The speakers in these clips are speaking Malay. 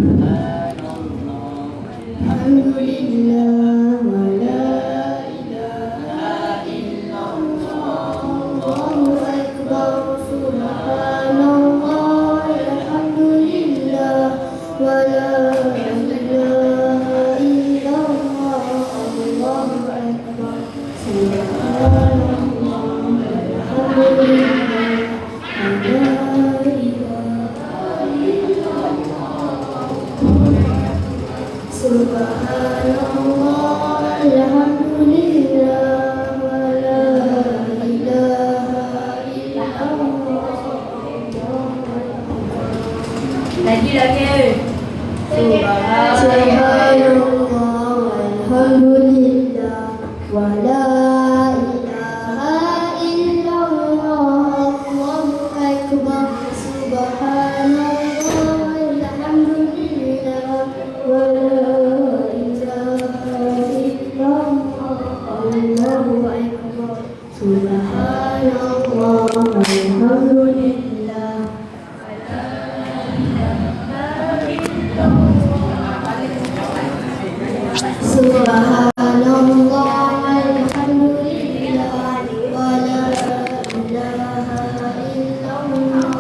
Alhamdulillah wa la ilaha illallah. Allahu akbar. Subhanallah. Alhamdulillah wa la ilaha illallah. Allahu akbar. Subhanallah. Alhamdulillah wa la ilaha Subhanallah, alhamdulillah, wa la ilaha illallah. Lagi. Subhanallah, alhamdulillah, wa la ilaha illallah. Allahu akbar. Subhanallah, alhamdulillah, wa la Allahu akbar. Subhanallah, alhamdulillah. Subhanallah, alhamdulillah, wa la ilaha illallah.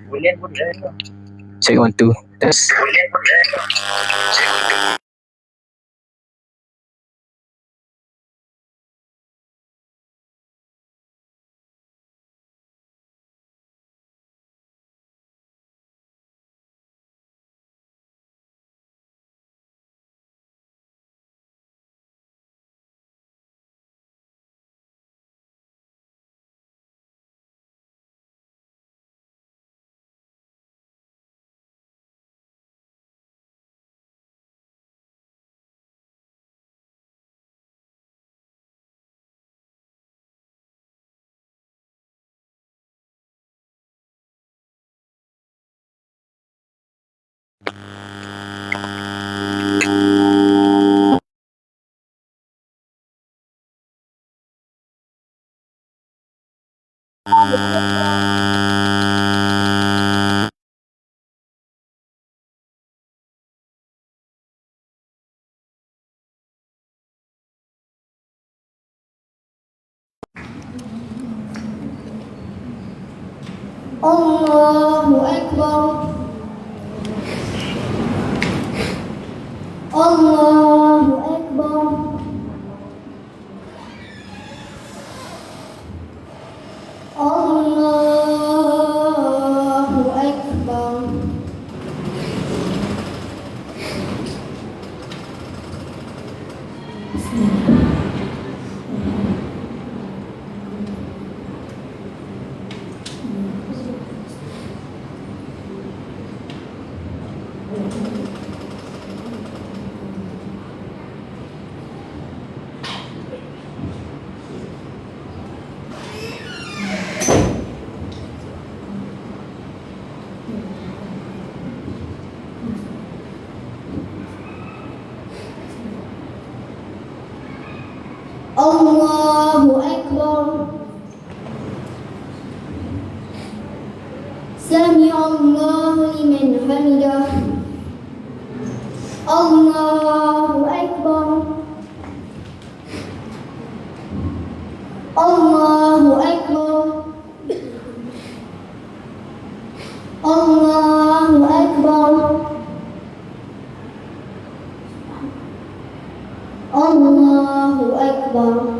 Allahu akbar. Check 1 2 test. Allahu akbar. Allahu akbar. Allahu سمع الله لمن حمده الله أكبر الله أكبر الله أكبر الله أكبر الله أكبر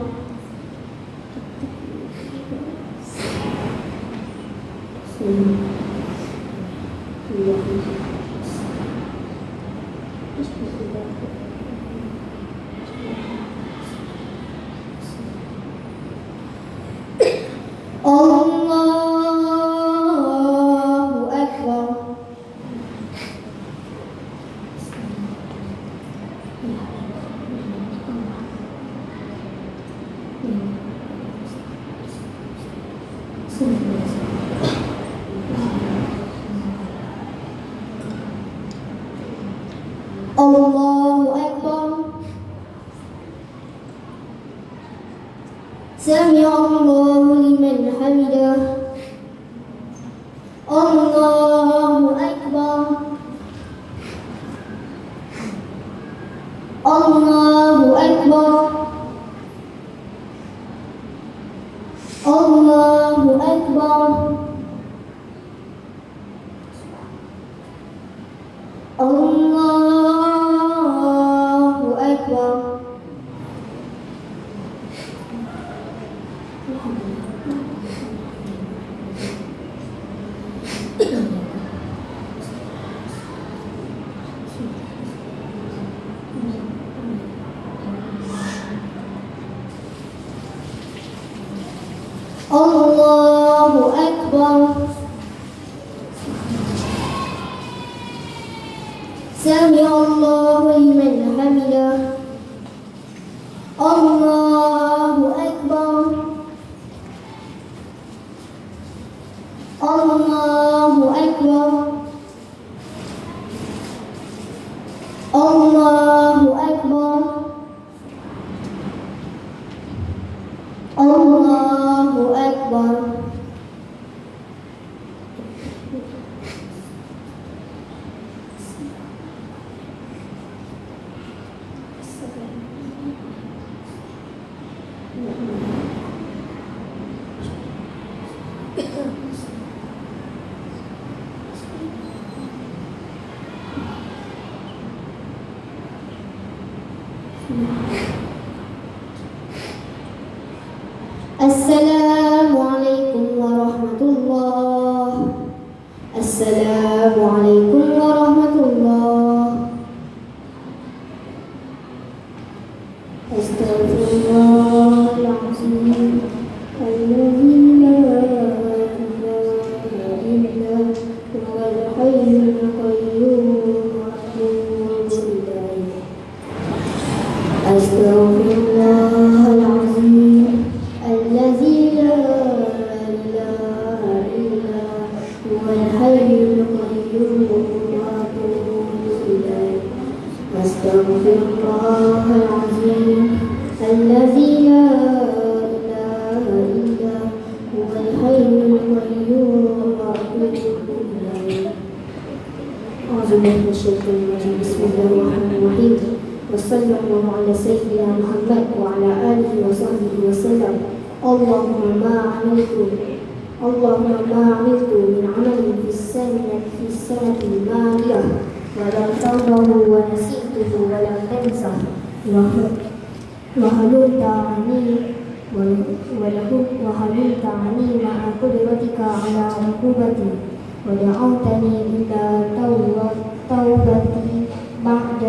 الله أكبر سمع الله لمن حمده الله أكبر الله أكبر الله أكبر الله أكبر الله أكبر سمع الله لمن حمده الله أكبر الله أكبر الله أكبر الله أكبر السلام عليكم ورحمة الله السلام عليكم ورحمة الله أستغفر الله العظيم الذي لا إله إلا هو الحي القيوم وأتوب إليه أستغفر الله العظيم الذي لا إله إلا هو الحي القيوم وأتوب إليه أستغفر الله العظيم الذي لا إله إلا هو الحي القيوم وأتوب إليه أعوذ بالله من الشيطان الرجيم بسم الله الرحمن الرحيم وصلى الله على سيدنا محمد وعلى آله وصحبه وسلم اللهم ما عملت من عمل في السنة الماضية ولم ترضه ونسيته ولم تنسه وهللت عني مع قدرتك على عقوبتي ودعوتني إلى توبتي بعد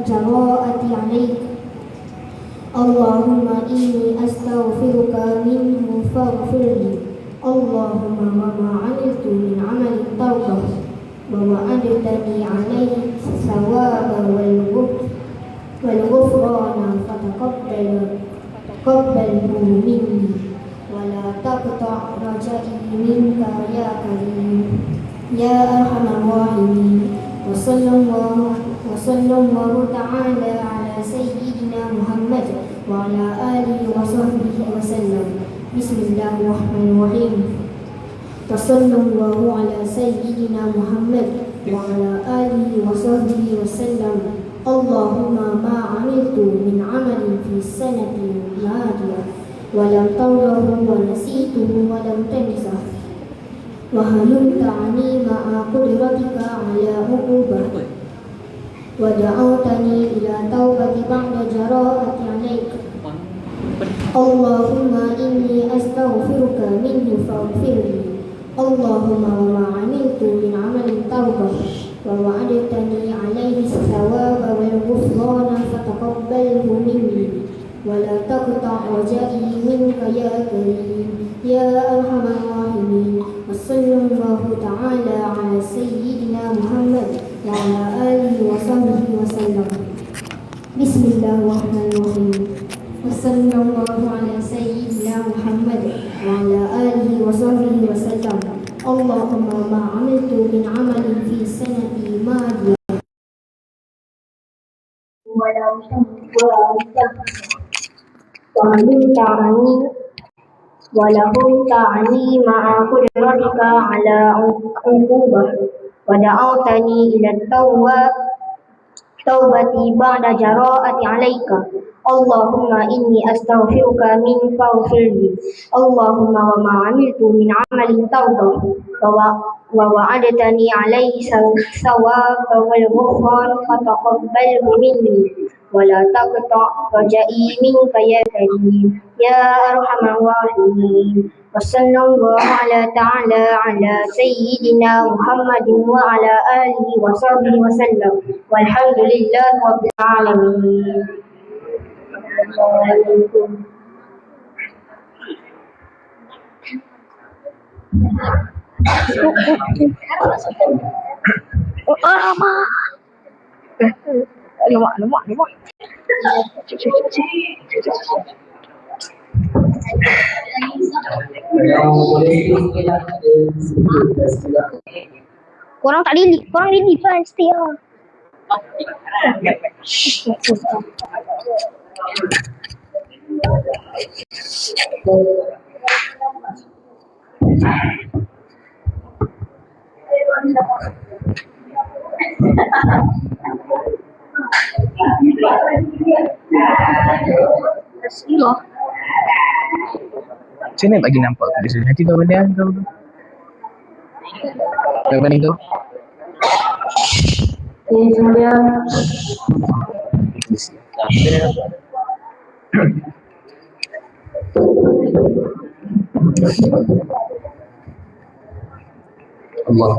جراءتي عليك اللهم إني أستغفرك منه فاغفر لي اللهم وما عملت من عمل التوبة ووعدتني عليه الثواب والغفران فتقبله مني ولا تقطع رجائي منك يا كريم يا أرحم الراحمين وصلى الله تعالى على سيدنا محمد وعلى آله وصحبه وسلم بسم الله الرحمن الرحيم وصلى الله على سيدنا محمد وعلى آله وصحبه وسلم. اللهم ما عملت من عمل في السنة الماضية ولم تره ونسيته ولم تنسه وهلمت عني مع قدرتك على عقوبة ودعوتني إلى توبة بعد جراءة عليك. اللهم إني أستغفرك منه فاغفر لي. اللهم وما عملت من عمل توبة ووعدتني عليه الثواب والغفران فتقبله مني ولا تقطع رجائي منك يا كريم يا أرحم الراحمين. وصلى الله تعالى على سيدنا محمد وعلى آله وصحبه وسلم. بسم الله الرحمن الرحيم. وصلى الله على سيدنا محمد وعلى آله وصحبه وسلم. اللهم ما عملت من عمل في سنة ماضية ولم تعني مع قدرتك على عقوبة ودعوتني إلى توبة بعد جراءة عليك. اللهم إني أستغفرك من فاغفر لي. اللهم وما عملت من عمل توبة ووعدتني عليه الثواب والغفران فتقبله مني ولا تقطع رجائي منك يا كريم يا أرحم الراحمين. وصلى الله تعالى على سيدنا محمد وعلى آله وصحبه وسلم والحمد لله رب العالمين. Korang tak delete, korang delete kan stay lah. Macam mana bagi nampak kat dia? Nanti tahu benda tahu tu. Tahu benda tu? Kemudian Allah.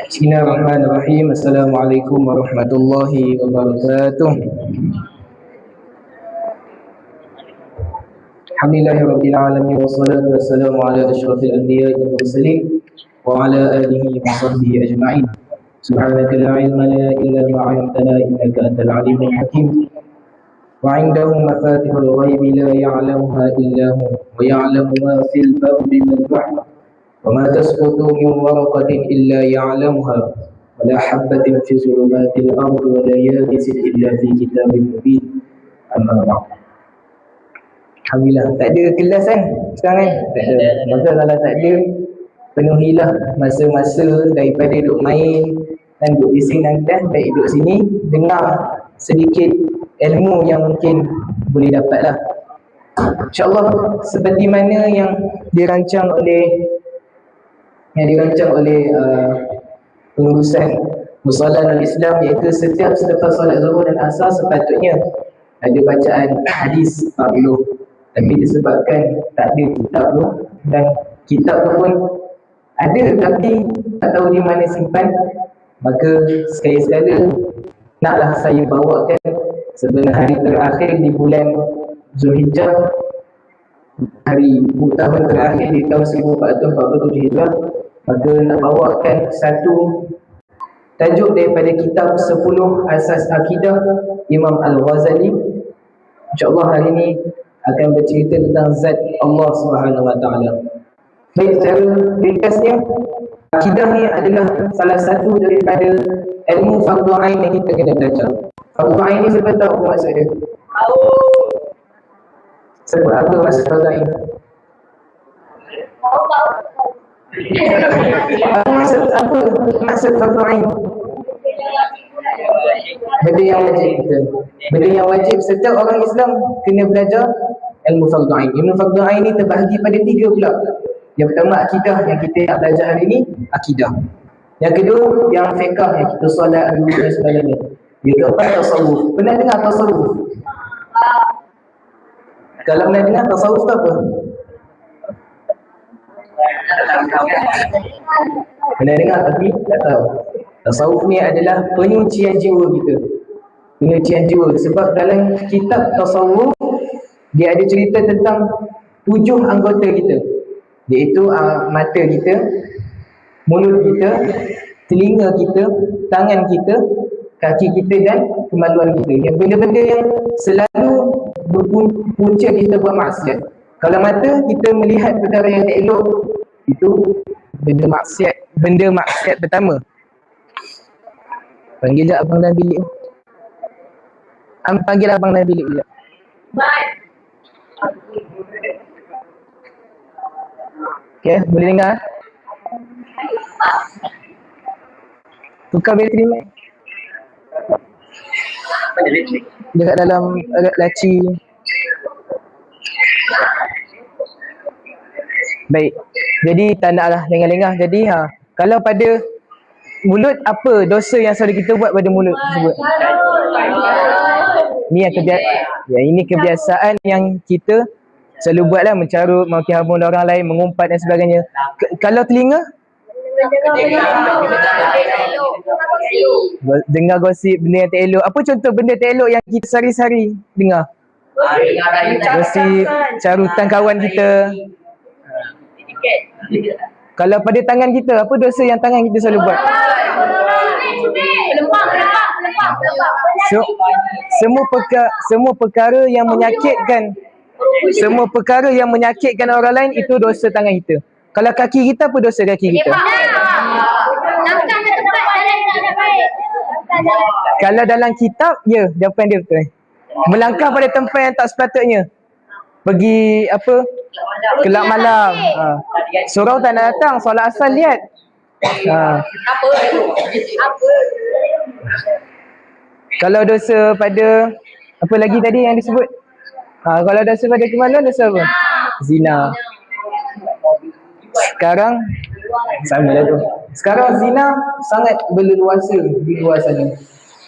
Bismillahirrahmanirrahim. Assalamualaikum warahmatullahi wabarakatuh. Alhamdulillahirabbil alamin wassalatu wassalamu ala asyrafil anbiya'i wal mursalin wa ala alihi wa sahbihi ajma'in. Subhanaka la ilma lana illa ma 'allamtana innaka antal alimul hakim. Wa 'indahu mafatihul ghaibi la ya'lamuha illa hu wa ya'lamu ma fil barri wal bahri wa ma tasqutu min waraqatin illa ya'lamuha wa la habatin fi zulumatil ardi wa la yabisin illa fi kitabin mubin. Amma ba'd. Alhamdulillah, tak ada kelas kan sekarang kan? Tak ada. Maka kalau tak ada, penuhilah masa-masa daripada duduk main dan duduk bising dan baik duduk sini, dengar sedikit ilmu yang mungkin boleh dapat lah. InsyaAllah seperti mana yang dirancang oleh pengurusan Musallah al-Islam, iaitu setiap selepas solat Zuhur dan Asar sepatutnya ada bacaan hadis 40. Tapi disebabkan tak ada kitab tu dan kitab tu pun ada tapi tak tahu di mana simpan, maka sekali-sekala naklah saya bawakan sebenarnya hari terakhir di bulan Zulhijjah, hari tahun terakhir di tahun 1447 Hijrah, maka nak bawakan satu tajuk daripada kitab 10 Asas Akidah Imam Al-Ghazali. InsyaAllah hari ini akan bercerita tentang zat Allah Subhanahu Wa Taala. Baik, secara ringkasnya, akidah ni adalah salah satu daripada ilmu fardu ain yang kita kena belajar. Fardu ain ni siapa tahu apa maksud dia? Tahu. Sebab apa maksud fardu ain? Apa maksud fardu ain? Benda yang wajib kita. Benda yang wajib setiap orang Islam kena belajar ilmu fardu ain. Ilmu fardu ain ni terbahagi pada 3 pula. Yang pertama akidah, yang kita nak belajar hari ni akidah. Yang kedua yang fiqh, yang kita solat dulu dan sebagainya. Yang keempat tasawuf. Pernah dengar tasawuf? Kalau pernah dengar tasawuf tu apa? Pernah dengar tapi tak tahu. Tasawuf ni adalah penyucian jiwa kita. Penyucian jiwa. Sebab dalam kitab tasawuf dia ada cerita tentang 7 anggota kita, iaitu mata kita, mulut kita, telinga kita, tangan kita, kaki kita dan kemaluan kita. Yang benda-benda yang selalu berpunca kita buat maksiat. Kalau mata kita melihat perkara yang tak elok, itu benda maksiat pertama. Panggil je abang dalam bilik. Panggil abang dalam bilik je. Okay, boleh dengar? Tukar bateri mic. Dekat dalam laci. Baik. Jadi tak naklah lengah-lengah. Jadi kalau pada mulut, apa dosa yang selalu kita buat pada mulut tersebut? Ini kebiasaan yang kita selalu buatlah, mencarut, maki hamun orang lain, mengumpat dan sebagainya. Kalau telinga? Dengar gosip, benda yang tak elok. Apa contoh benda tak elok yang kita sehari-hari dengar? Gosip, carutan kawan kita. Kalau pada tangan kita, apa dosa yang tangan kita selalu buat? Semua perkara yang menyakitkan, orang lain, itu dosa tangan kita. Kalau kaki kita, apa dosa kaki kita? Kalau dalam kitab, jawapan dia betul. Melangkah pada tempat yang tak sepatutnya. Pergi kelab malam. Surau tak nak datang, solat asal lihat. Kalau dosa pada apa lagi tadi yang disebut? Kalau dosa pada kemaluan, dosa apa? Zina. Sekarang sama lah tu. Sekarang zina sangat berleluasa di luar sana.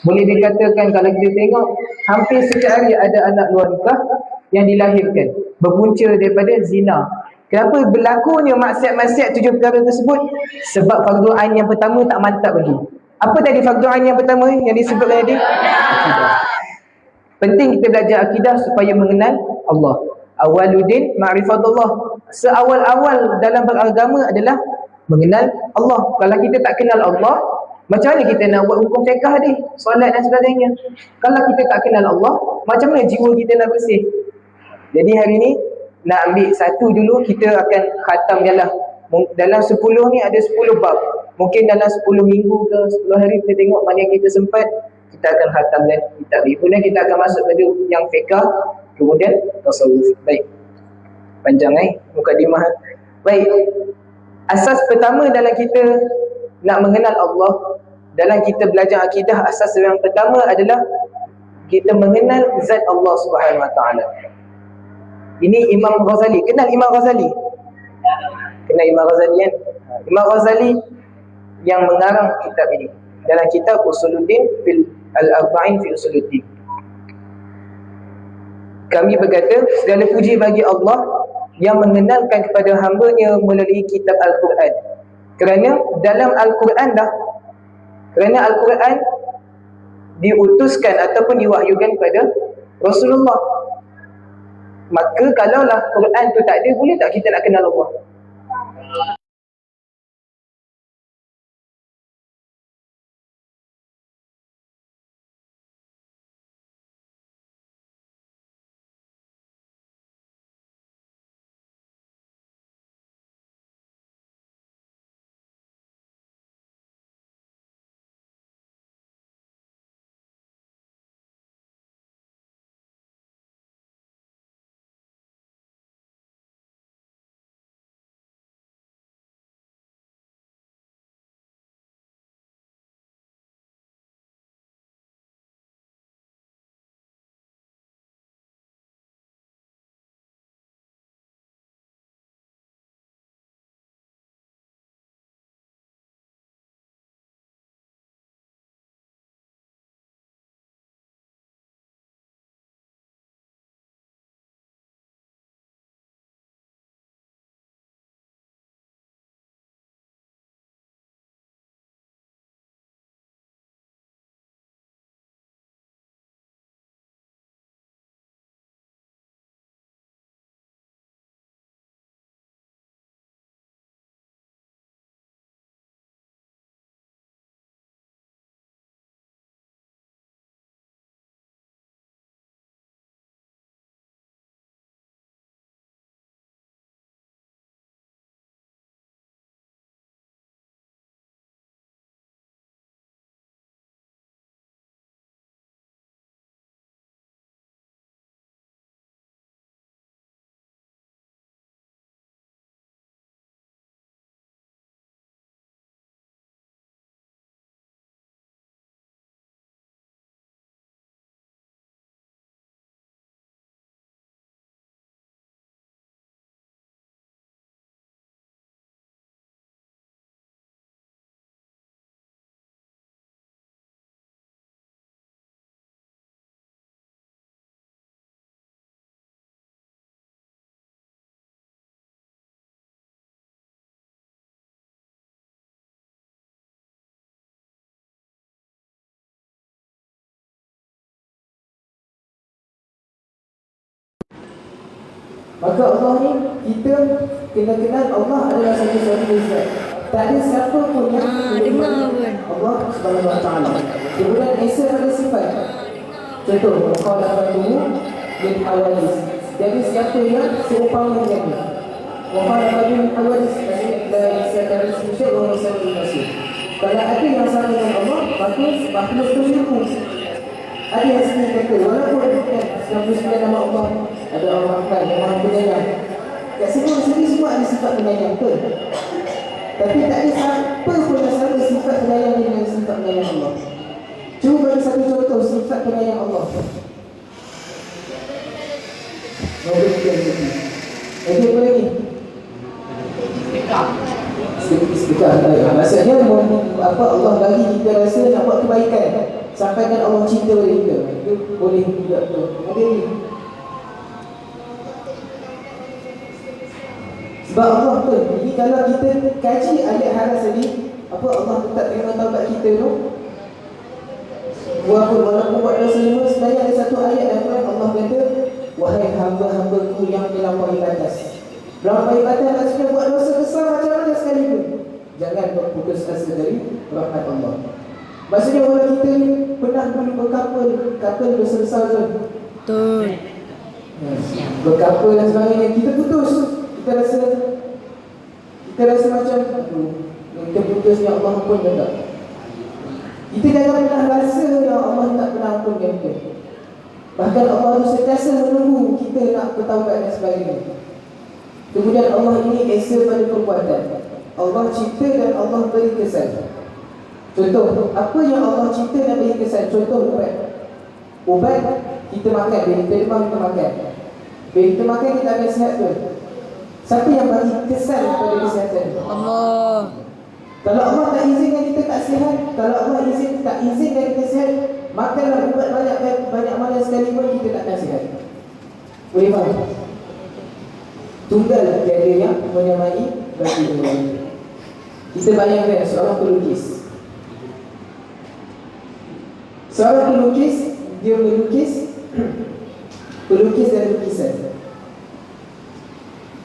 Boleh dikatakan kalau kita tengok, hampir setiap hari ada anak luar nikah yang dilahirkan berpunca daripada zina. Kenapa berlakunya maksiat-maksiat 7 perkara tersebut? Sebab fardu ain yang pertama tak mantap lagi. Apa tadi fardu ain yang pertama yang disebutkan tadi? Akidah. Penting kita belajar akidah supaya mengenal Allah. Awaludin ma'rifatullah. Seawal-awal dalam beragama adalah mengenal Allah. Kalau kita tak kenal Allah, macam mana kita nak buat hukum fiqh ni, solat dan sebagainya? Kalau kita tak kenal Allah, macam mana jiwa kita nak bersih? Jadi hari ni nak ambil satu dulu, kita akan khatam je lah. Dalam 10 ni ada 10 bab. Mungkin dalam 10 minggu ke 10 hari kita tengok mana yang kita sempat, kita akan khatamkan kitab ni. Kemudian kita akan masuk pada yang fiqh, kemudian tasawuf. Baik. Panjang mukadimah. Baik. Asas pertama dalam kita nak mengenal Allah, dalam kita belajar akidah, asas yang pertama adalah kita mengenal zat Allah Subhanahu Wa Taala. Ini Imam Ghazali. Kenal Imam Ghazali? Kenal Imam Ghazali kan? Imam Ghazali yang mengarang kitab ini. Dalam kitab Usuluddin fil Al-Arba'in fi Usuluddin. Kami berkata, segala puji bagi Allah yang mengenalkan kepada hamba-Nya melalui kitab Al-Quran. Kerana dalam Al-Quran diutuskan ataupun diwahyukan kepada Rasulullah. Maka kalaulah Quran tu tak ada, boleh tak kita nak kenal Allah? Maka Allah ni, kita kena kenal Allah adalah satu-satunya zat. Tak ada siapa pun yang dengar pun. Allah Subhanahu Wa Taala. Kemudian esa pada sifat. Contoh, mukhalafatuhu lil hawadis. Jadi siapa yang seumpama dengannya. Mukhalafatuhu lil hawadis dari segala sifat wa masalah masih. Kalau ada yang sama dengan Allah, maka makhluk itu ilmu. Ada yang sendiri kata, walaupun 99 nama Allah, ada Ar-Rahman yang Maha Penyayang. Kat sini semua ada sifat penyayang, betul? Tapi tak ada siapa pun yang sama sifat penyayang dengan sifat penyayang Allah. Cuba bagi satu contoh sifat penyayang Allah. Nombor 3. Lagi apa lagi? Sedekah. Maksudnya apa, Allah bagi kita rasa nak buat kebaikan, sampaikan Allah cinta pada kita. Itu boleh juga tu. Ada ni. Sebab Allah tu, ini kalau kita kaji ayat haras tadi, apa Allah tak terima taubat kita tu. Walaupun buat dosa lima, sebenarnya ada satu ayat dalam Quran Allah kata, wahai hamba-hambaku yang melampaui batas. Melampaui batas maksudnya buat dosa besar macam mana sekalipun, jangan berputus asa dari rahmat Allah. Maksudnya kalau kita ni pernah dulu berkapal dosa besar tu, Betul. berkapal dan sebagainya, kita putus. Kita rasa macam kita putus, ya Allah ampun ke tak? Kita jangan pernah rasa yang Allah tak pernah ampunkan kita. Bahkan Allah itu sentiasa menunggu kita nak bertaubat dan sebagainya. Kemudian Allah ini esa pada perbuatan. Allah cipta dan Allah beri kesan. Contoh, apa yang Allah cipta dan beri kesan? Contoh ubat. Ubat kita makan, bila kita demam kita makan. Bila kita makan kita akan sihat tu. Siapa yang bagi kesan pada kesihatan? Allah. Kalau Allah tak izinkan kita tak sihat, kalau Allah tak izinkan kita sihat, makanlah ubat banyak mana sekalipun kita tak akan sihat. Boleh faham? Tunggal tiada yang menyamai bagi dua. Kita bayangkan seorang pelukis. Seorang pelukis, dia melukis pelukis dan lukisan.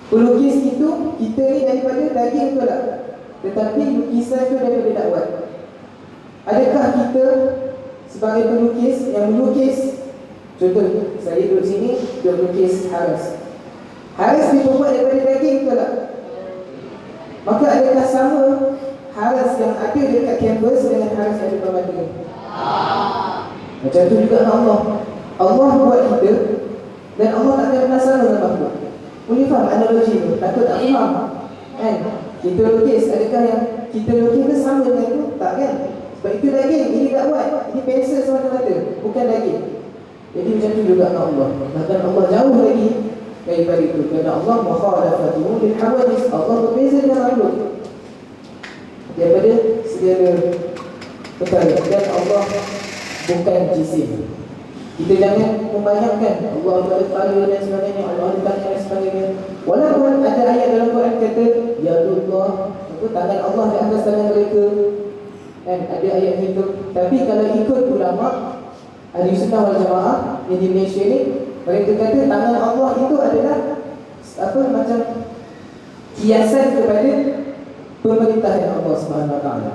Pelukis itu, kita ni daripada daging tu lah, tetapi lukisan tu daripada dakwat. Adakah kita sebagai pelukis yang melukis, contoh saya duduk sini, dia melukis haras. Haras dibuat daripada daging tu lah. Maka adakah sama haras yang ada dekat kanvas dengan haras yang ada pada mata? Macam tu juga Allah. Allah buat kita dan Allah tak akan pernah sama dengan makhluk. Boleh faham analogi tu? Takut tak faham kan? Kita lukis, adakah yang kita lukis tu sama dengan tu? Tak kan? Sebab itu daging, ini dakwat, ini pensel semata-mata, bukan daging. Jadi macam tu juga dengan Allah. Bahkan Allah jauh lagi daripada itu. Kerana Allah mukhalafatuhu lil hawadis. Allah berbeza dengan makhluk daripada segala perkara. Dan Allah bukan jisim. Kita jangan membanyakkan Allah ada kepala dan sebagainya, Allah ada tangan dan sebagainya. Walaupun ada ayat dalam Quran kata ya Allah, itu tangan Allah di atas tangan mereka, dan ada ayat itu. Tapi kalau ikut ulama Ahli Sunnah wal Jamaah yang di Malaysia ni, mereka kata tangan Allah itu adalah apa, macam kiasan kepada pemerintahan Allah Subhanahu Wa Taala.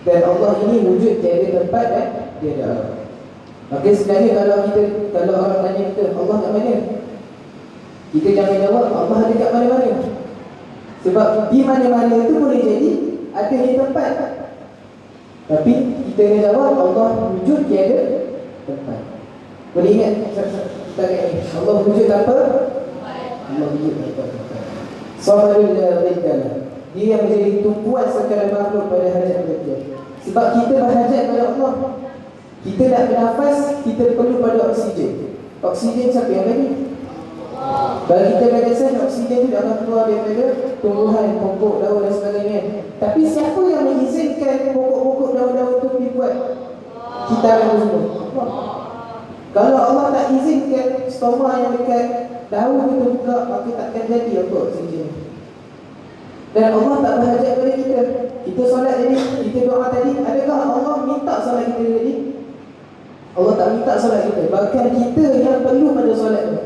Dan Allah ini wujud tiada tempat dan tiada arah. Maka sebenarnya kalau orang tanya kita, Allah kat mana? Kita jangan jawab Allah ada kat mana-mana. Sebab di mana-mana itu boleh jadi ada di tempat. Tapi kita kena jawab Allah wujud tiada tempat. Boleh ingat tanya ni, Allah wujud apa? Allah wujud apa? Samarul ridana. Dia yang menjadi tumpuan segala makhluk pada hajat mereka. Sebab kita berhajat pada Allah. Kita nak bernafas, kita perlu pada oksigen. Oksigen siapa yang bagi? Bagi kita gagasan, oksigen itu akan keluar daripada tumbuhan, pokok, daun dan sebagainya. Tapi siapa yang mengizinkan pokok-pokok, daun-daun itu dibuat kitaran semua? Allah. Kalau Allah tak izinkan stoma yang dekat daun itu buka, maka takkan jadi apa oksigen. Dan Allah tak berhajat pada kita. Kita solat tadi, kita doa tadi, adakah Allah minta solat kita tadi? Allah tak minta solat kita. Bahkan kita yang perlu pada solat tu.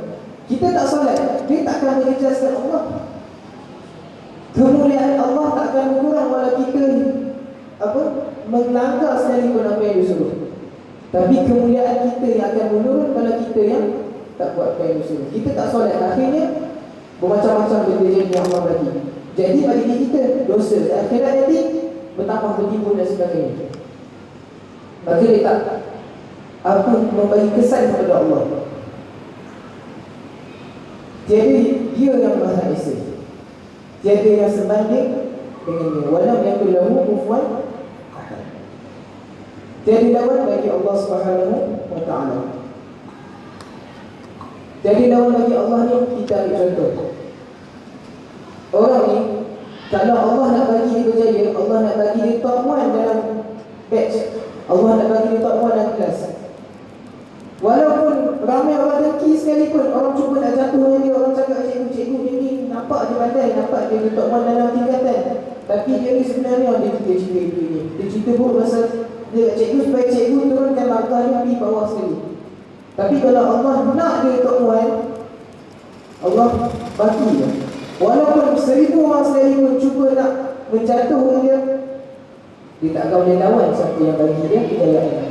Kita tak solat, dia tak akan menjejaskan Allah. Kemuliaan Allah tak akan berkurang walau kita melanggar sekalipun apa yang disuruh. Tapi kemuliaan kita yang akan menurun kalau kita yang tak buat apa yang disuruh. Kita tak solat, akhirnya bermacam-macam benda yang Allah bagi. Jadi bagi kita dosa akhirat nanti bertambah bertimbul dan sebagainya. Maka dia tak memberi kesan kepada Allah. Tiada dia yang Maha Esa, tiada yang sebanding dengannya. Walam yakul lahu kufuwan ahad. Tiada lawan bagi Allah Subhanahu wa taala. Tiada lawan bagi Allah ni kita ambil contoh. Orang ni kalau Allah nak bagi dia berjaya, Allah nak bagi dia top 1 dalam batch, Allah nak bagi dia top 1 dalam kelas. Walaupun ramai orang dengki sekalipun, orang cuba nak jatuhkan dia, orang cakap cikgu ni nampak dia pandai, nampak dia top 1 dalam tingkatan, tapi dia ni sebenarnya dia cerita ni. Dia cerita buruk pasal dia cikgu supaya cikgu turunkan markah dia pergi bawah sekali. Tapi kalau Allah nak dia top 1, Allah bagi dia. Walaupun 1000 orang sekalipun cuba nak menjatuhkan dia, dia tak akan boleh lawan siapa yang bagi dia kejayaan.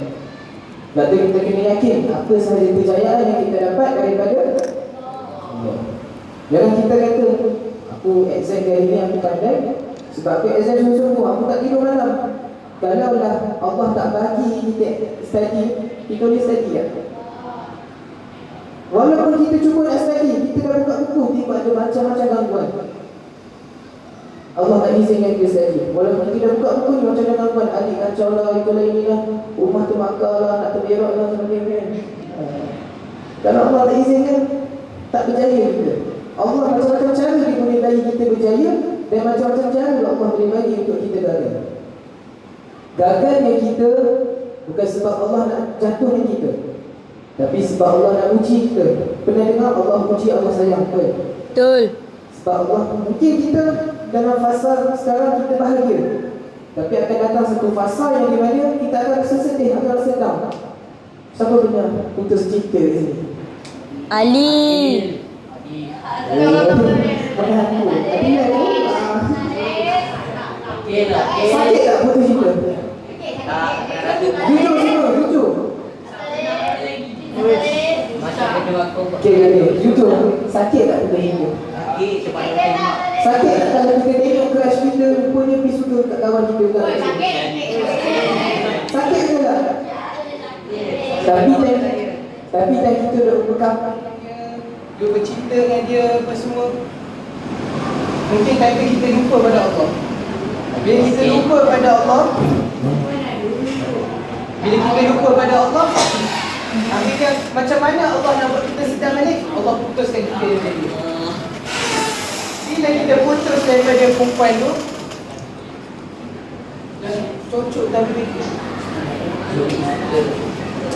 Sebab tu kita kena yakin apa sahaja kejayaan yang kita dapat daripada Allah. Jangan kita kata aku exam hari ni aku pandai sebab aku exam sungguh-sungguh, aku tak tidur malam. Kalau lah Allah tak bagi kita study, kita boleh study tak? Walaupun kita cuba nak study, kita dah buka buku, tiba ada macam-macam gangguan. Allah tak izinkan kita study. Walaupun kita dah buka buku ni macam-macam gangguan. Adik kacau lah, itulah inilah, rumah tu makar lah, nak terberak lah, sebagainya. Kalau Allah tak izinkan, tak berjaya kita. Allah macam-macam cara dia boleh bagi kita berjaya, dan macam-macam cara Allah boleh bagi untuk kita gagal. Gagalnya kita bukan sebab Allah nak jatuhkan kita, tapi sebab Allah nak uji kita. Pernah dengar Allah uji, Allah sayang? Betul. Sebab Allah, mungkin kita dalam fasa sekarang kita bahagia, tapi akan datang satu fasa yang di mana kita akan rasa sedih, akan rasa down. Siapa pernah putus cinta di sini? Ali. Sakit tak putus cinta? Jujur. Jujur, sakit tak putus cinta? Sakit tak kalau kita tengok crush kita rupanya pergi suka kat kawan kita juga? Sakit ke tak? Tapi time kita dah berkah, dia bercinta dengan dia apa semua, mungkin time kita lupa pada Allah. Bila kita lupa pada Allah, akhirnya macam mana Allah nak buat kita sedar balik? Allah putuskan kita dari dia. Bila kita putus daripada perempuan tu, dan cocok dalam diri kita,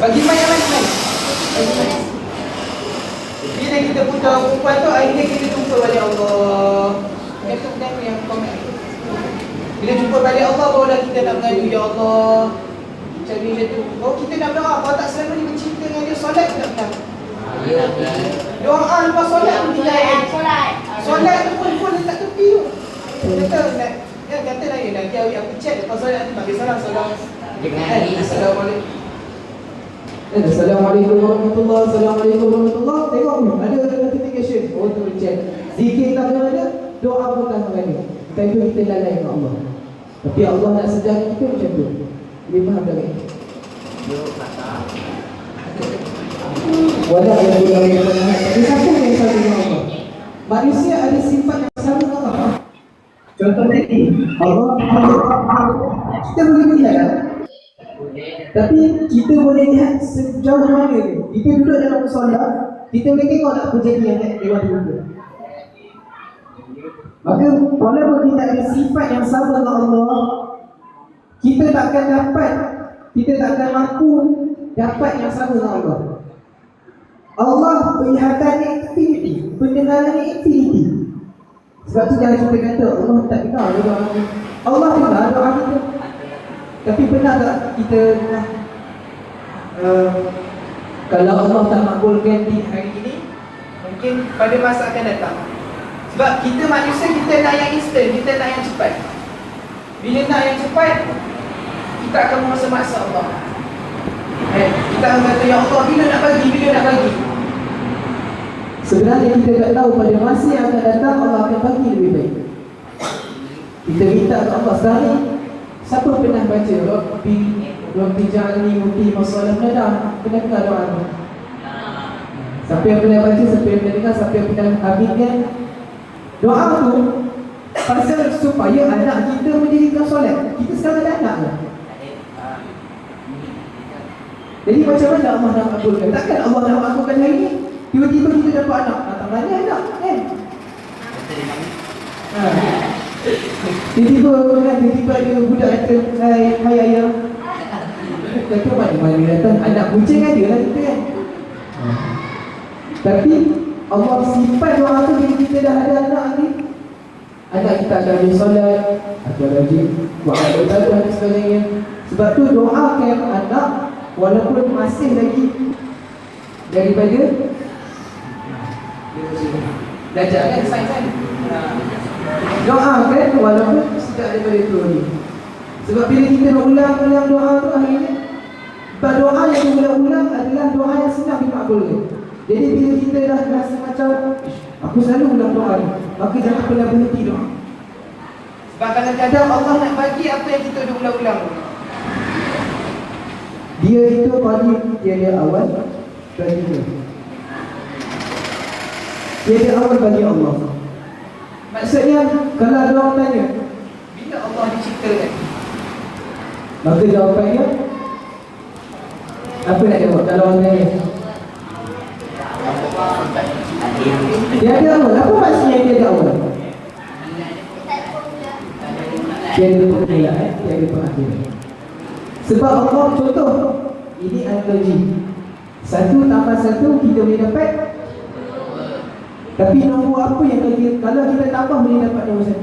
bagi mana? Bila kita putus perempuan tu, akhirnya kita jumpa balik Allah. Itu benda yang komen. Bila jumpa balik Allah, barulah kita nak mengadu, ya Allah, macam ni macam tu. Oh, kita nak berdoa, kalau tak selama ni bercinta dengan dia, solat tak pernah. Doa lepas solat pun tinggal. Solat tu pun letak tepi tu. Kata lain nanti aku chat lepas solat tu, bagi salam Assalamualaikum warahmatullahi. Tengok ni, ada notification. Oh tu chat. Zikir tak ada, doa pun tak ada. Tapi kita lalai dengan Allah. Tapi Allah nak sedar kita macam tu. Dia faham tak ni? Walau yang boleh. Tapi siapa yang sama dengan Allah? Manusia ada sifat yang sama dengan Allah. Contoh tadi, Allah kita boleh melihat, tapi kita boleh lihat sejauh mana ni. Kita duduk dalam solat, kita boleh tengok tak kejadian yang lewat muka. Maka walaupun kita ada sifat yang sama dengan Allah, kita tak akan mampu dapat yang sama dengan Allah. Allah penglihatannya infinity, pendengarannya infinity. Sebab tu jangan kita kata Allah tak dengar doa kita. Allah dengar doa kita. Tapi pernah tak kita kalau Allah tak makbulkan di hari ini, Mungkin pada masa akan datang. Sebab kita manusia, kita nak yang instant, kita nak yang cepat. Bila nak yang cepat, kita akan memaksa Allah. Kita akan kata, ya Allah, bila nak bagi, bila nak bagi. Sebenarnya kita tak tahu pada masa yang akan datang Allah akan bagi lebih baik. Kita minta ke Allah sekarang. Siapa pernah baca Rabbi ja'alni muqima shalah? Pernah dengar doa tu? Siapa yang pernah baca, siapa yang pernah dengar, siapa yang pernah habiskan doa tu pasal supaya anak kita mendirikan solat. Kita sekarang ada anak ke? Jadi macam mana Allah nak makbulkan? Takkan Allah nak makbulkan hari ni tiba-tiba kita dapat anak. Tak mana anak kan? Tiba-tiba ada budak kata, Hai ayah. Kata mana datang anak kucing ada lah kita kan. Tapi Allah simpan doa tu bila kita dah ada anak ni. Anak kita akan rajin solat, akan rajin buat ibadah dan sebagainya. Sebab tu doakan anak walaupun masih lagi daripada belajar kan sains kan. Doakan walaupun sejak daripada tu ni. Sebab bila kita nak ulang-ulang doa tu akhirnya, sebab doa yang diulang-ulang adalah doa yang senang dimakbulkan. Jadi bila kita dah rasa macam aku selalu ulang doa ni, maka jangan pernah berhenti doa. Sebab kadang-kadang Allah nak bagi apa yang kita dah ulang-ulang. Dia itu paling tiada awal bagi dia. Tiada awal bagi Allah. Maksudnya kalau ada orang tanya, bila Allah diciptakan? Maka jawapannya apa nak jawab kalau orang tanya? Tiada awal. Apa maksudnya tiada awal? Tiada permulaan, tiada pengakhiran. Sebab Allah contoh, ini analogi. 1 tambah 1 kita boleh dapat. Tapi nombor apa yang kalau kita tambah boleh dapat nombor 1?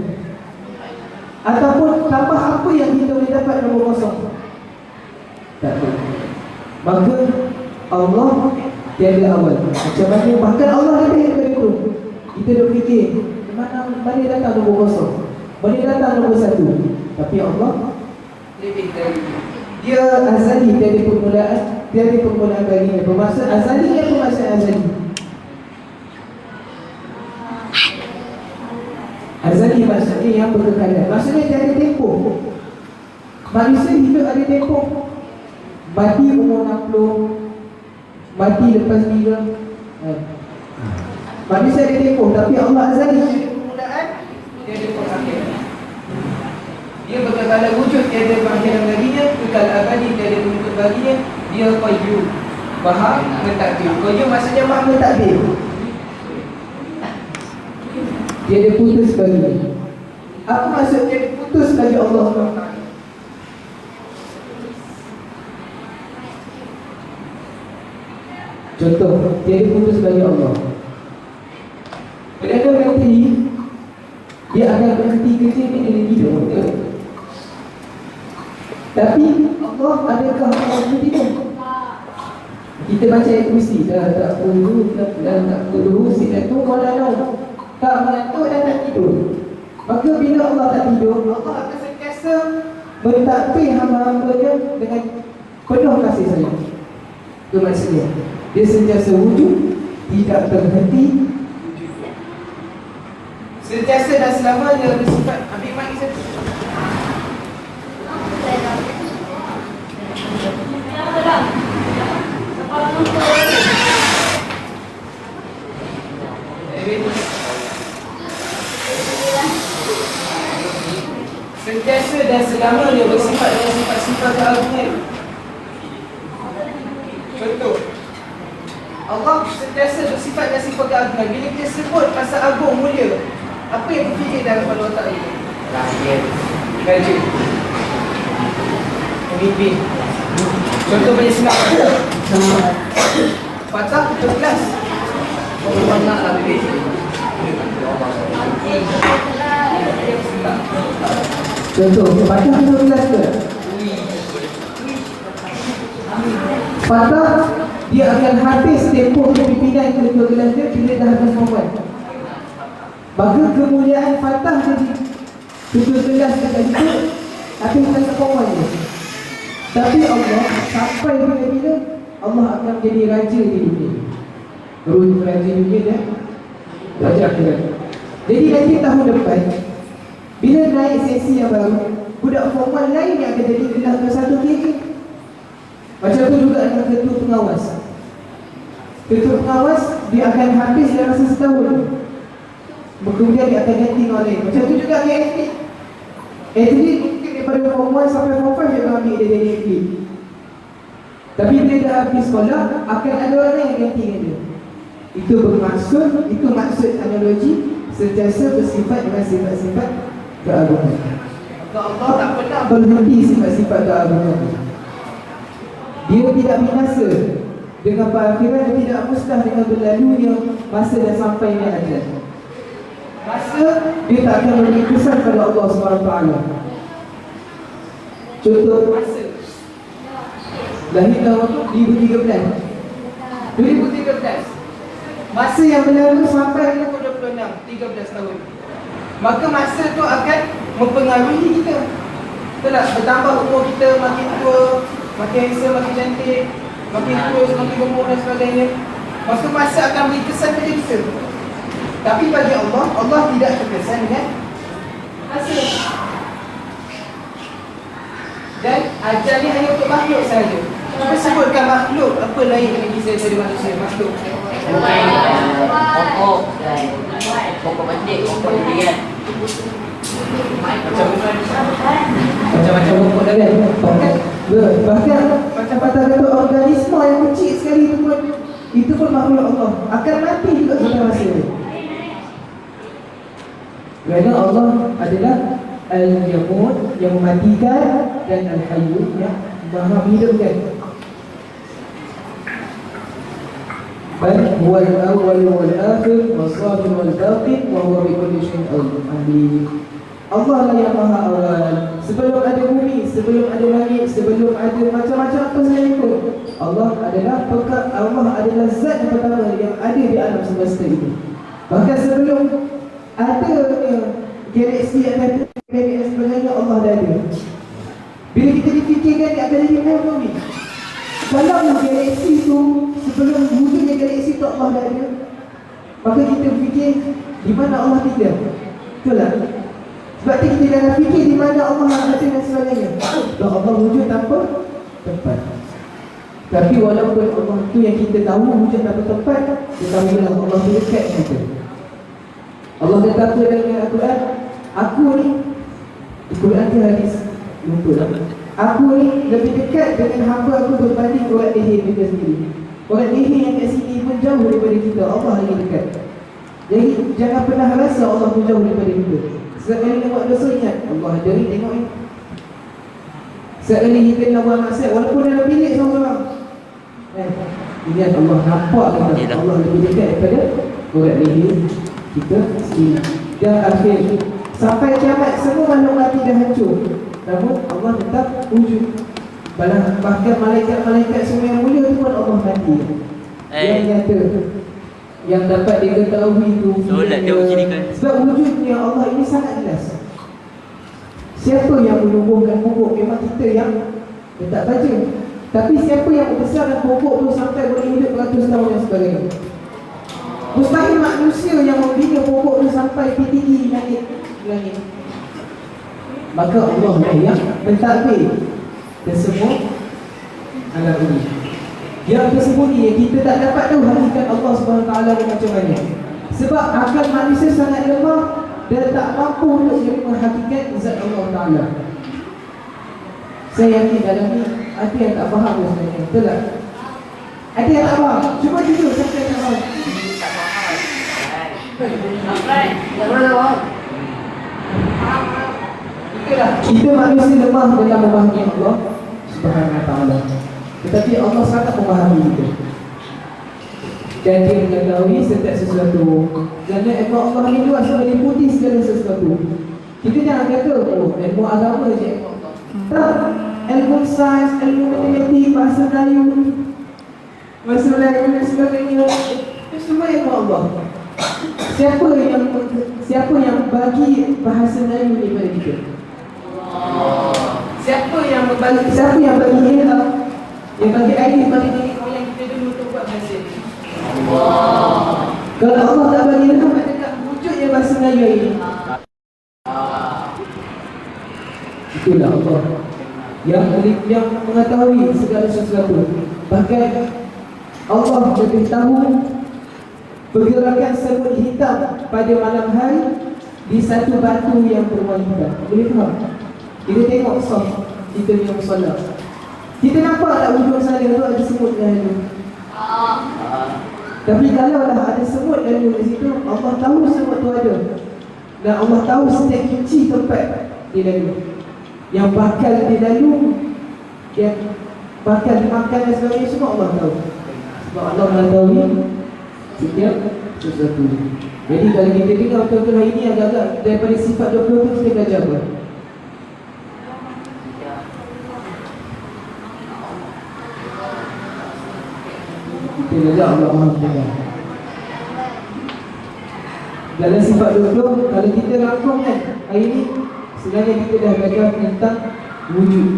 Ataupun tambah apa yang kita boleh dapat nombor kosong? Tak boleh. Maka Allah tiada awal. Macam mana? Bahkan Allah lebih daripada itu. Kita duk fikir mana datang nombor kosong, mana datang nombor 1. Tapi Allah lebih dari itu. Dia azali, tiada permulaan baginya. Bermaksud azali, apa maksud azali? Azali maksudnya yang berkekalan. Maksudnya tiada tempoh. Manusia hidup ada tempoh. Mati umur 60, mati lepas 3. Manusia ada tempoh. Tapi Allah azali, tiada permulaan, tiada pengakhiran. Dia berkekalan wujud, tiada pengakhiran baginya. Kekal abadi, tiada penutup baginya. Dia qayyum, maha mentadbir. Qayyum maksudnya maha mentadbir. Tiada putus baginya. Apa maksud tiada putus bagi Allah SWT? Contoh, tiada putus bagi Allah. Bila dia berhenti, dia akan berhenti kerja ni dia hidup betul. Tapi Allah adakah Allah tidak? Kita baca ayat kursi, tak perlu sinatu wala naum. Tak mengantuk dan tak tidur. Maka bila Allah tak tidur, Allah akan sentiasa mentadbir hamba-hambanya dengan penuh kasih sayang. Itu maksudnya dia sentiasa wujud, tidak terhenti, sentiasa dan selamanya bersifat. Ambil mic satu. Sentiasa dan selamanya bersifat dengan sifat-sifat keagungan. Contoh, Allah sentiasa bersifat dengan sifat keagungan. Bila kita sebut pasal agung, mulia, apa yang berfikir dalam kepala otak kita? Raja, pemimpin. Contoh banyak senang. Fatah 11. Allah naklah lebih. Contoh, Fatah 12 ke? Fatah dia akan habis tempoh kepimpinan ketua kelas dia bila dah habis form 1. Maka kemuliaan Fatah jadi ketua kelas dekat situ tapi bukan form 1 je. Tapi Allah sampai bila-bila Allah akan jadi raja di dunia. Baru raja dunia dan raja akhirat. Jadi nanti tahun depan bila naik sesi yang baru, budak form 1 lain yang akan jadi kelas ke-1 KK. Macam tu juga dengan ketua pengawas. Ketua pengawas dia akan habis dalam masa setahun. Kemudian dia akan ganti orang lain. Macam tu juga dengan atlet. Atlet mungkin daripada form 1 sampai form 5 dia akan ambil dia jadi atlet. Tapi bila dah habis sekolah, akan ada orang lain yang ganti dengan dia. Itu bermaksud, itu maksud analogi sentiasa bersifat dengan sifat-sifat keagungan. Allah tak pernah berhenti sifat-sifat keagungan. Dia tidak binasa dengan perakhiran, dia tidak musnah dengan berlalunya masa dah sampai dia ajal. Masa dia tak akan memberi kesan pada Allah SWT. Contoh masa lahir tahun 2013. Masa yang berlalu sampai 2026, 13 tahun. Maka masa tu akan mempengaruhi kita. Betul tak? Bertambah umur kita, makin tua, makin handsome, makin cantik, makin kurus, makin gemuk dan sebagainya. Maka masa akan beri kesan pada kita. Tapi bagi Allah, Allah tidak terkesan dengan masa. Dan ajal ni hanya untuk makhluk sahaja. Cuba sebutkan makhluk apa lain dengan kita daripada manusia. Makhluk Pokok penting, pokok durian. macam-macam pokok dah kan. Bahkan macam patah kata organisma yang kecil sekali itu pun, itu pun makhluk Allah. Akan mati juga pada masa itu. Kerana Allah adalah Al-Yamut yang mematikan dan Al-Hayyu yang maha menghidupkan. Bal huwal awwal wal akhir was-sahir wal batin wa huwa bi kulli syai'in alim. Allah lah yang maha awal. Sebelum ada bumi, sebelum ada langit, sebelum ada macam-macam apa saja pun, Allah adalah zat yang pertama yang ada di alam semesta ini. Bahkan sebelum adanya galaksi yang ada dan sebagainya, Allah dah ada. Bila kita difikirkan dia akan jadi bumi. Kalau galaksi itu sebelum wujudnya galaksi itu Allah dah ada, maka kita fikir di mana Allah tinggal. Betul tak? Sebab tu kita jangan fikir di mana Allah ada dan sebagainya. Kalau Allah wujud tanpa tempat. Tapi walaupun Allah tu yang kita tahu wujud tanpa tempat, ketahuilah Allah tu dekat kita. Allah kata dalam Al-Quran, aku ni, Al-Quran tu hadis, lupa. Aku ni lebih dekat dengan hamba aku berbanding orang leher kita sendiri. Orang leher yang kat sini pun jauh daripada kita, Allah lagi dekat. Jadi jangan pernah rasa Allah pun jauh daripada kita. Sekali nak buat dosa, ingat Allah ada ni, tengok ni. Sekali kita nak buat maksiat, walaupun dalam bilik seorang, ingat Allah nampak kita. Allah lebih dekat daripada orang leher kita sendiri. Dan akhir sampai kiamat semua makhluk mati dah hancur, namun Allah tetap wujud. Bahkan malaikat-malaikat semua yang mulia tu pun Allah mati. Yang nyata, yang dapat diketahui itu sebab wujudnya Allah ini sangat jelas. Siapa yang menumbuhkan pokok memang kita yang letak baja. Tapi siapa yang membesarkan pokok tu sampai boleh hidup beratus tahun dan sebagainya. Mustahil manusia yang membina pokok tu sampai tinggi langit. Maka Allah lah yang mentadbir kesemua alam ini. Yang tersembunyi yang kita tak dapat tahu hakikat Allah SWT macam mana. Sebab akal manusia sangat lemah dan tak mampu untuk menerima hakikat zat Allah Ta'ala. Saya yakin dalam ni ada yang tak faham sebenarnya. Betul tak? Ada yang tak faham? Cuba jujur, siapa yang tak faham? Itulah, kita manusia lemah dalam memahami Allah Subhanahu Wa Ta'ala. Tetapi Allah sangat memahami kita. Dan dia mengetahui setiap sesuatu. Kerana ilmu Allah ini luas, meliputi segala sesuatu. Kita jangan kata, oh, ilmu agama je ilmu Allah. Tak, ilmu sains, ilmu matematik, bahasa Melayu, Masa Melayu dan sebagainya. Semua yang Allah. Siapa yang bagi bahasa Melayu ni kepada kita? Siapa yang bagi ilham, yang bagi idea bagi nenek moyang kita dulu untuk buat bahasa ni? Kalau Allah tak bagi ilham, adakah wujudnya bahasa Melayu ini? Itulah Allah yang mengetahui segala sesuatu. Bahkan Allah lebih tahu pergerakan semut hitam pada malam hari di satu batu yang berwarna hitam. Boleh faham? Kita tengok soft, kita yang solat, kita nampak tak ujung sana tu ada semut lalu. Tapi kalau dah ada semut lalu di situ, Allah tahu semut tu ada. Dan Allah tahu setiap inci tempat dia lalu. Yang bakal dia lalu, yang bakal dimakan dan sebagainya, semua Allah tahu. Sebab Allah mengetahui setiap sesuatu. Jadi kalau kita dengar betul-betul hari ini, agak-agak daripada sifat 20 tu kita belajar apa? Kita belajar Allah Maha Mendengar. Dalam sifat 20, kalau kita rangkum kan hari ini, sebenarnya kita dah belajar tentang wujud.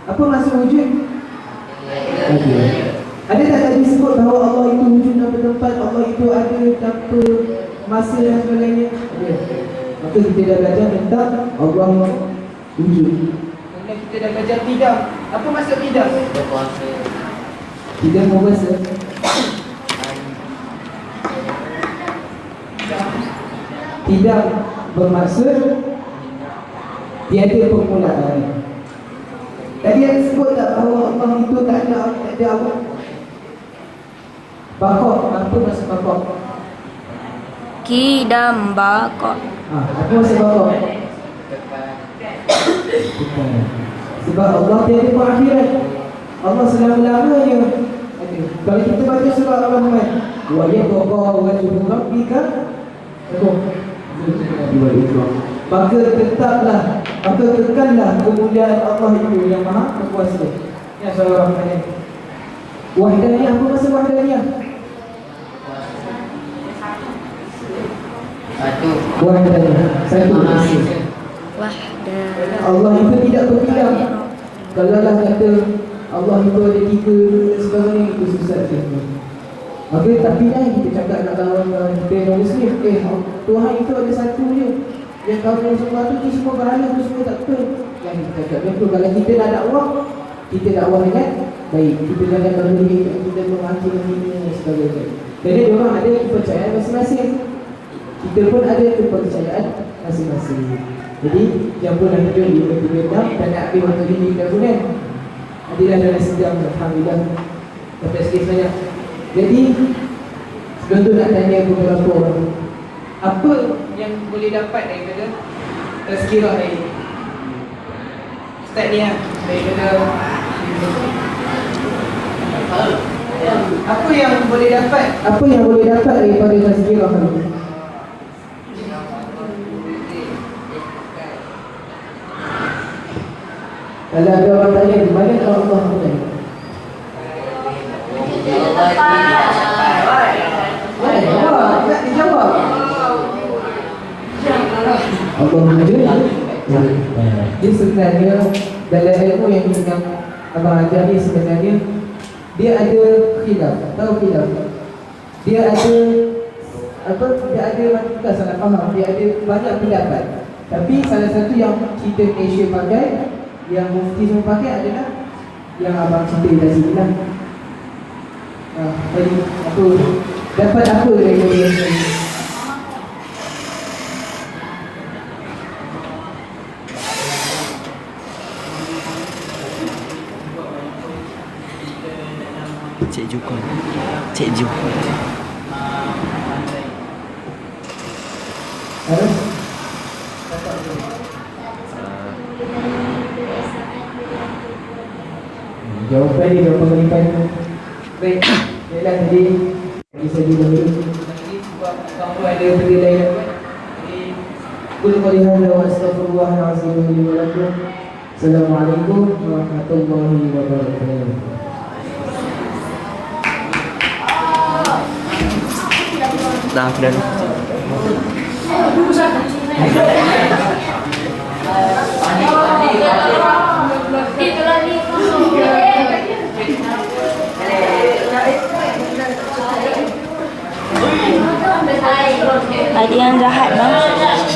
Apa maksud wujud? Ada tak tadi sebut bahawa Allah itu wujud tanpa tempat, Allah itu ada tanpa masa dan sebagainya? Ada. Maka kita dah belajar tentang Allah wujud. Kemudian kita dah belajar tidak. Apa maksud tidak? Tidak berkuasa. Tidak bermaksud tiada permulaan. Tadi yang sebut tak bahawa Allah itu tak ada apa? Bakok, apa maksud bakok? Kidam bakok. Apa maksud bakok? Sebab Allah tiada perakhiran. Allah selama-lamanya ada. Kalau kita baca surah Al-Rahman, wa yabqa wajhu rabbika maka tetaplah, maka kekallah kemuliaan Allah itu yang maha berkuasa. Ya surah Al-Rahman. Wahdaniyah, apa maksud wahdaniyah? Wahdaniyah, satu maksud. Allah itu tidak berbilang. Kalau lah kata Allah itu ada tiga dan sebagainya, itu susah kita. Maka tapi dah kita cakap nak kawan kita yang Muslim, Tuhan itu ada satu je. Yang kawan semua tu semua berhala tu semua tak betul. Yang kita cakap betul. Kalau kita dah dakwah, kita dakwah dengan baik. Kita jangan bagi kita menghakimi ini dan sebagainya. Jadi diorang ada kepercayaan masing-masing. Kita pun ada kepercayaan masing-masing. Jadi jangan pun nak hidup di Vietnam dan nak ambil waktu ini kita pun kan. Adilah dalam sejam, alhamdulillah. Sampai sikit banyak. Jadi sebelum tu nak tanya beberapa orang, apa yang boleh dapat daripada tazkirah ini? Ustaz ni lah, daripada apa yang boleh dapat? Apa yang boleh dapat daripada tazkirah ini? Kalau ada orang tanya, di mana Allah berada? Tak dijawab. Allah wujud. Dia sebenarnya dalam ilmu yang abang ajar ni sebenarnya dia ada khilaf. Tahu khilaf? Dia ada apa? Dia ada, bukan salah faham. Dia ada banyak pendapat. Tapi salah satu yang kita Malaysia pakai, yang mufti semua pakai adalah yang abang cerita dari sini lah. Tadi aku dapat apa dari dia ni? Cik Jukun. Cik Jukun. Jawapan dia, jawapan pengalipan. Baik, baiklah tadi bagi saya dulu. Nanti sebab kamu ada benda lain nak buat. Jadi, kul qali hadza wa astaghfirullahalazim li wa lakum. Assalamualaikum warahmatullahi wabarakatuh. Dah dan Adik yang jahat bang.